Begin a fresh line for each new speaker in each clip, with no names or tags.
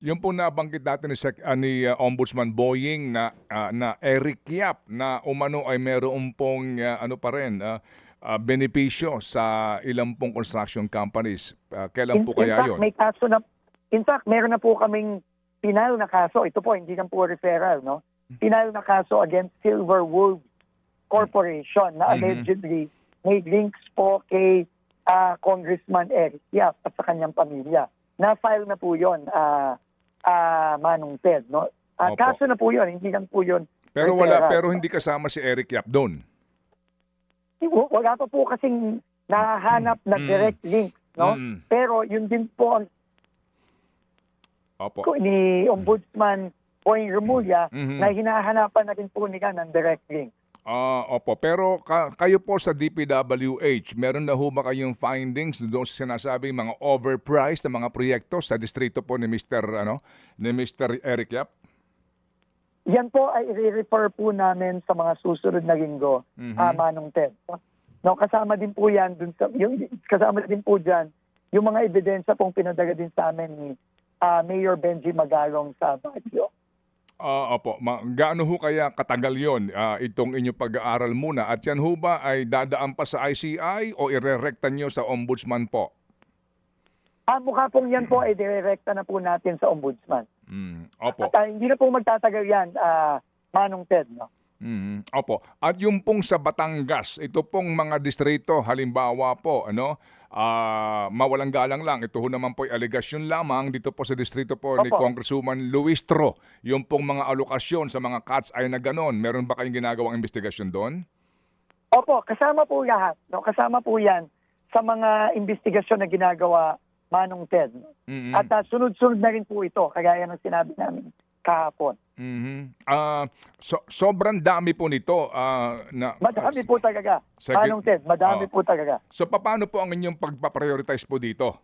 Yung po nabanggit natin ni Ombudsman Boying na Eric Yap na umano ay meron pong ano pa rin benepisyo sa ilang pong construction companies. Kailan po
In
kaya
fact,
yon?
may kaso na, in fact, meron na po kaming pinal na kaso. Ito po, hindi lang po referral, no? Pinal na kaso against Silver Wolf Corporation na allegedly may links po kay Congressman Eric Yap at sa kanyang pamilya. Na-file na po yun, Manong Ted, no?
Opo.
Kaso na po yun, hindi lang po yun
Pero
referral.
hindi kasama si Eric Yap doon.
Wala pa po kasing nahahanap na direct link, no? Pero yun din po ang
Opo.
ni Ombudsman Boying Remulla na hinahanapan na rin po nila ng direct link.
Opo. Pero kayo po sa DPWH, meron na ho ba kayong findings doon sa sinasabing mga overpriced na mga proyekto sa distrito po ni Mr. Eric Yap?
Yan po ay i-refer po namin sa mga susunod na linggo, Manong Ted. No, kasama din po yan kasama din po diyan yung mga ebidensya pong pinadala din sa amin ni Mayor Benji Magalong sa Baguio.
Opo. Gaano ho kaya katagal yon itong inyong pag-aaral muna? At yan ho ba ay dadaan pa sa ICI o irerekta nyo sa ombudsman po?
Mukha pong yan po ay direkta na po natin sa ombudsman.
Opo.
At hindi na po magtatagal yan, Manong Ted. No?
Opo. At yung pong sa Batangas, ito pong mga distrito, halimbawa po, mawalang galang lang. Ito ho naman po ay aligasyon lamang dito po sa distrito po ni
Opo.
Congresswoman Luistro. Yung pong mga alokasyon sa mga cuts ay na ganon. Meron ba kayong ginagawang investigasyon doon?
Opo, kasama po lahat. No? Kasama po yan sa mga investigasyon na ginagawa, Manong Ted. No? At sunod-sunod na rin po ito, kagaya ng sinabi namin kahapon.
Sobrang dami po nito.
Madami po talaga. Manong Ted, madami po talaga.
So paano po ang inyong pagpaprioritize po dito?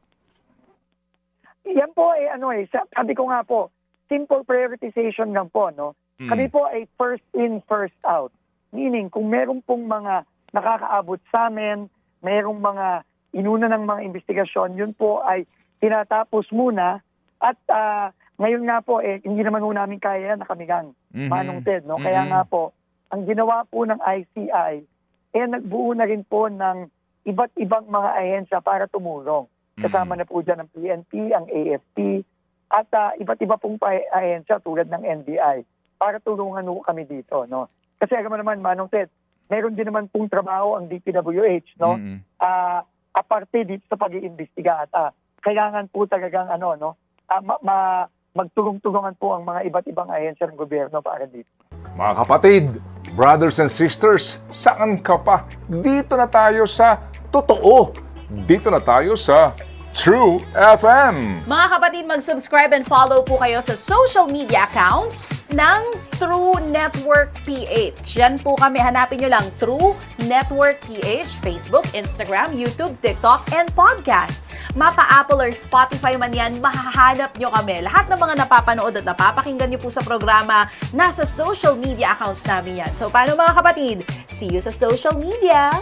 Yan po ay sabi ko nga po, simple prioritization lang po, no? Kami po ay first in, first out. Meaning, kung meron pong mga nakakaabot sa amin, merong mga inuna ng mga investigasyon, yun po ay tinatapos muna at ngayon nga po, hindi naman po namin kaya yan na kami gang Manong Ted, no? Kaya nga po, ang ginawa po ng ICI, nagbuo na rin po ng iba't ibang mga ahensya para tumulong. Kasama na po dyan ang PNP, ang AFP, at iba't iba pong ahensya tulad ng NBI para tulungan po kami dito, no? Kasi alam mo naman, Manong Ted, meron din naman pong trabaho ang DPWH, no? Aparte dito sa pag-iimbestiga at kailangan po talagang magtulong-tulungan po ang mga iba't ibang ahensya ng gobyerno para dito.
Mga kapatid, brothers and sisters, saan ka pa? Dito na tayo sa totoo. Dito na tayo sa True FM.
Mga kapatid, mag-subscribe and follow po kayo sa social media accounts ng True Network PH. Yan po kami, hanapin nyo lang True Network PH, Facebook, Instagram, YouTube, TikTok, and podcast. Mapa Apple or Spotify man yan, mahahanap nyo kami. Lahat ng mga napapanood at napapakinggan nyo po sa programa, nasa social media accounts namin yan. So, paano mga kapatid? See you sa social media!